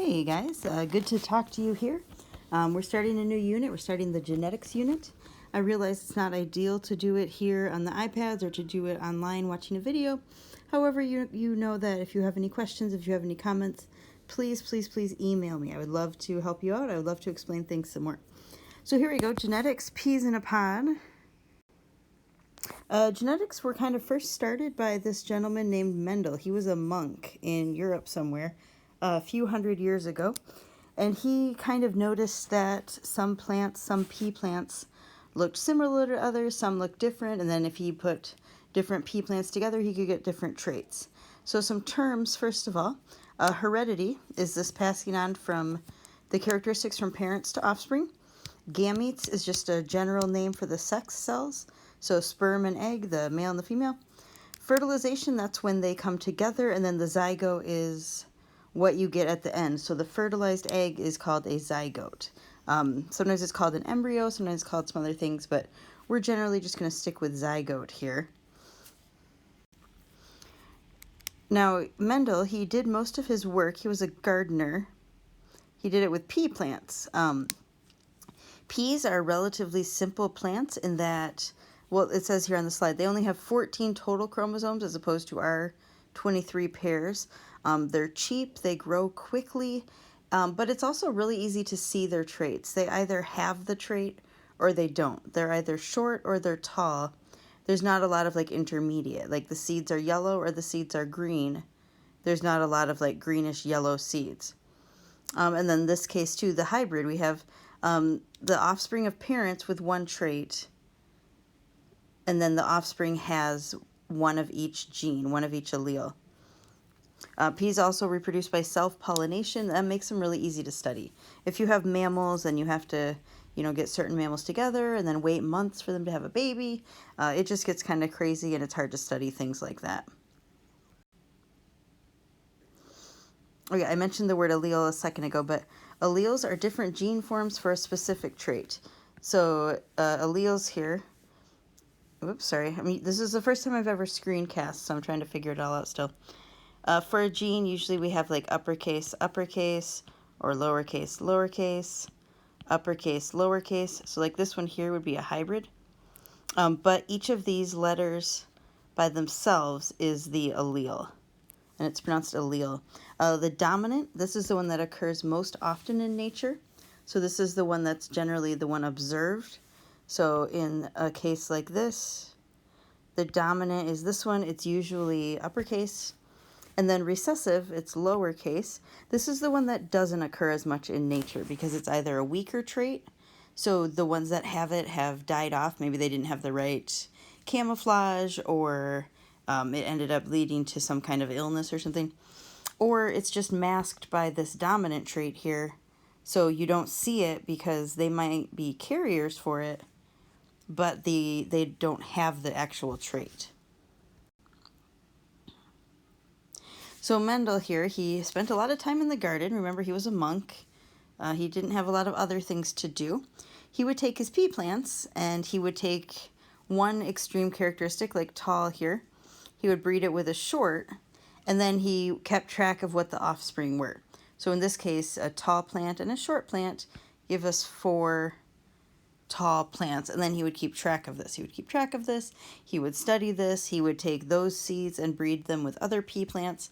Hey guys, good to talk to you here. We're starting a new unit. We're starting the genetics unit. I realize it's not ideal to do it here on the iPads or to do it online watching a video. However, you know that if you have any questions, if you have any comments, please email me. I would love to help you out. I would love to explain things some more. So here we go, genetics, peas in a pod. Genetics were kind of first started by this gentleman named Mendel. He was a monk in Europe somewhere a few hundred years ago, and he kind of noticed that some plants, some pea plants, looked similar to others, some looked different, and then if he put different pea plants together, he could get different traits. So some terms, first of all, heredity is this passing on from the characteristics from parents to offspring. Gametes is just a general name for the sex cells, so sperm and egg, the male and the female. Fertilization, that's when they come together, and then the zygote is what you get at the end. So the fertilized egg is called a zygote. Sometimes it's called an embryo, sometimes it's called some other things, but we're generally just going to stick with zygote here. Now, Mendel, he did most of his work, he was a gardener. He did it with pea plants. Peas are relatively simple plants in that, well, it says here on the slide, they only have 14 total chromosomes as opposed to our 23 pairs. They're cheap, they grow quickly, but it's also really easy to see their traits. They either have the trait or they don't. They're either short or they're tall. There's not a lot of like intermediate, like the seeds are yellow or the seeds are green. There's not a lot of like greenish yellow seeds. And then in this case too, the hybrid, we have the offspring of parents with one trait, and then the offspring has one of each gene, one of each allele. Peas also reproduce by self-pollination. That makes them really easy to study. If you have mammals and you have to, get certain mammals together and then wait months for them to have a baby, it just gets kind of crazy and it's hard to study things like that. Oh yeah, I mentioned the word allele a second ago, but alleles are different gene forms for a specific trait. So alleles here, oops, sorry. This is the first time I've ever screencast, so I'm trying to figure it all out still. For a gene, usually we have like uppercase, uppercase, or lowercase, lowercase, uppercase, lowercase. So like this one here would be a hybrid. But each of these letters by themselves is the allele, and it's pronounced allele. The dominant, this is the one that occurs most often in nature. So this is the one that's generally the one observed. So in a case like this, the dominant is this one. It's usually uppercase. And then recessive, it's lowercase. This is the one that doesn't occur as much in nature because it's either a weaker trait, so the ones that have it have died off. Maybe they didn't have the right camouflage, or it ended up leading to some kind of illness or something. Or it's just masked by this dominant trait here, so you don't see it because they might be carriers for it, but they don't have the actual trait. So Mendel here, he spent a lot of time in the garden. Remember, he was a monk. He didn't have a lot of other things to do. He would take his pea plants and he would take one extreme characteristic, like tall here. He would breed it with a short, and then he kept track of what the offspring were. So in this case, a tall plant and a short plant give us 4 tall plants, and then he would keep track of this. He would keep track of this. He would study this. He would take those seeds and breed them with other pea plants.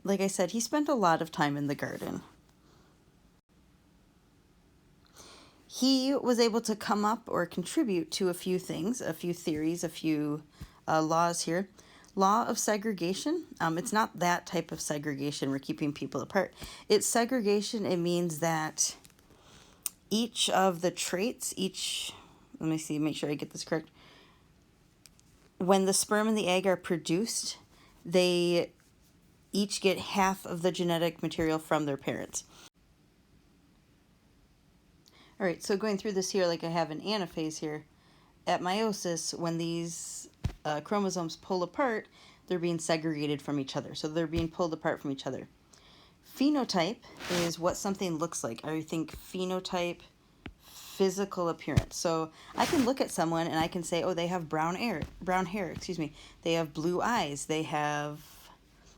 Like I said, he spent a lot of time in the garden. He was able to come up or contribute to a few things, a few theories, a few laws here. Law of segregation. It's not that type of segregation. We're keeping people apart. It's segregation. It means that each of the traits, let me see, make sure I get this correct. When the sperm and the egg are produced, they each get half of the genetic material from their parents. All right, so going through this here, like I have an anaphase here, at meiosis, when these chromosomes pull apart, they're being segregated from each other. So they're being pulled apart from each other. Phenotype is what something looks like. I think phenotype, physical appearance. So I can look at someone and I can say, oh, they have brown hair, They have blue eyes. They have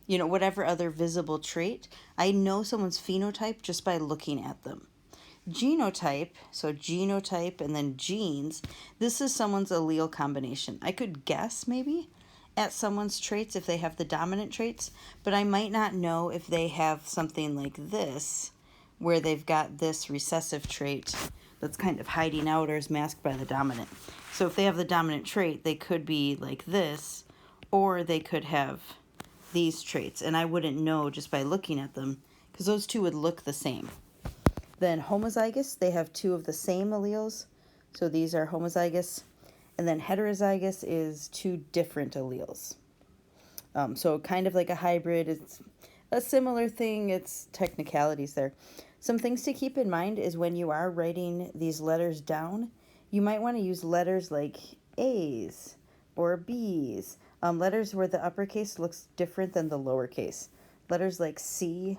you know, whatever other visible trait. I know someone's phenotype just by looking at them. Genotype, so genotype and then genes, this is someone's allele combination. I could guess maybe at someone's traits if they have the dominant traits, but I might not know if they have something like this, where they've got this recessive trait that's kind of hiding out or is masked by the dominant. So if they have the dominant trait, they could be like this, or they could have these traits, and I wouldn't know just by looking at them, because those two would look the same. Then homozygous, they have two of the same alleles, so these are homozygous. And then heterozygous is two different alleles. So kind of like a hybrid, it's a similar thing, it's technicalities there. Some things to keep in mind is when you are writing these letters down, you might want to use letters like A's or B's, letters where the uppercase looks different than the lowercase. Letters like C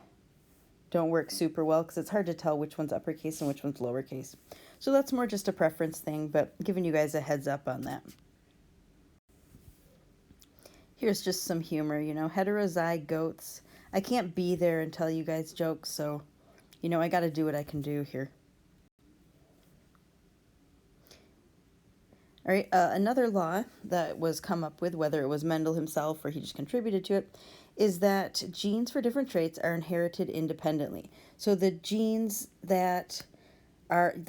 don't work super well because it's hard to tell which one's uppercase and which one's lowercase. So that's more just a preference thing, but giving you guys a heads up on that. Here's just some humor, you know, heterozygotes. I can't be there and tell you guys jokes, so, you know, I got to do what I can do here. All right, another law that was come up with, whether it was Mendel himself or he just contributed to it, is that genes for different traits are inherited independently. So the genes that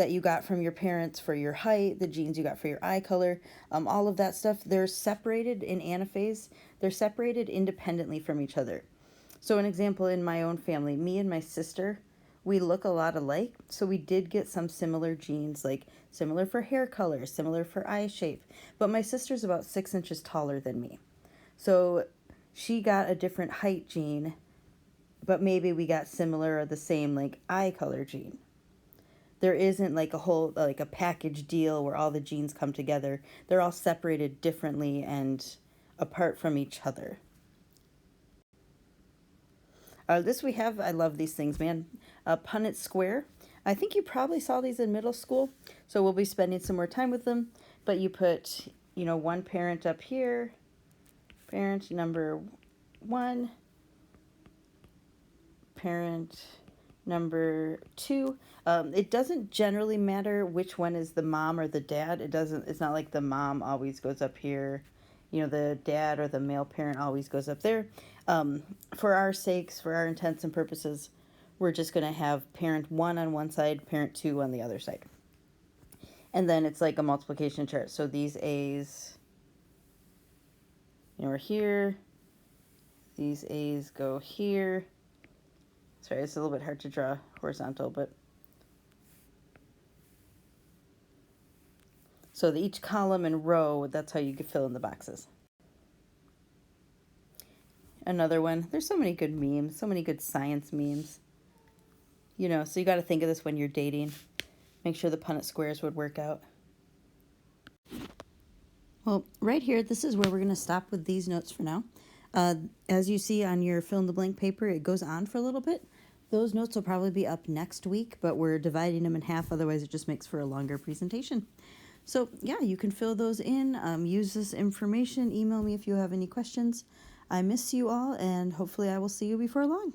you got from your parents for your height, the genes you got for your eye color, all of that stuff, they're separated in anaphase. They're separated independently from each other. So an example in my own family, me and my sister, we look a lot alike, so we did get some similar genes, like similar for hair color, similar for eye shape, but my sister's about 6 inches taller than me. So she got a different height gene, but maybe we got similar or the same like eye color gene. There isn't like a whole, like a package deal where all the genes come together. They're all separated differently and apart from each other. This we have, I love these things, man. Punnett square. I think you probably saw these in middle school, so we'll be spending some more time with them. But you put, you know, one parent up here, parent number 1, parent number 2. It doesn't generally matter which one is the mom or the dad. It's not like the mom always goes up here, you know, the dad or the male parent always goes up there. For our sakes, for our intents and purposes, we're just going to have parent 1 on one side, parent 2 on the other side. And then it's like a multiplication chart. So these A's, you know, are here. These A's go here. Sorry, it's a little bit hard to draw horizontal, but so each column and row, that's how you can fill in the boxes. Another one. There's so many good memes, so many good science memes. You know, so you got to think of this when you're dating. Make sure the Punnett squares would work out. Well, right here, this is where we're going to stop with these notes for now. As you see on your fill in the blank paper, it goes on for a little bit. Those notes will probably be up next week, but we're dividing them in half. Otherwise, it just makes for a longer presentation. So, yeah, you can fill those in. Use this information. Email me if you have any questions. I miss you all, and hopefully I will see you before long.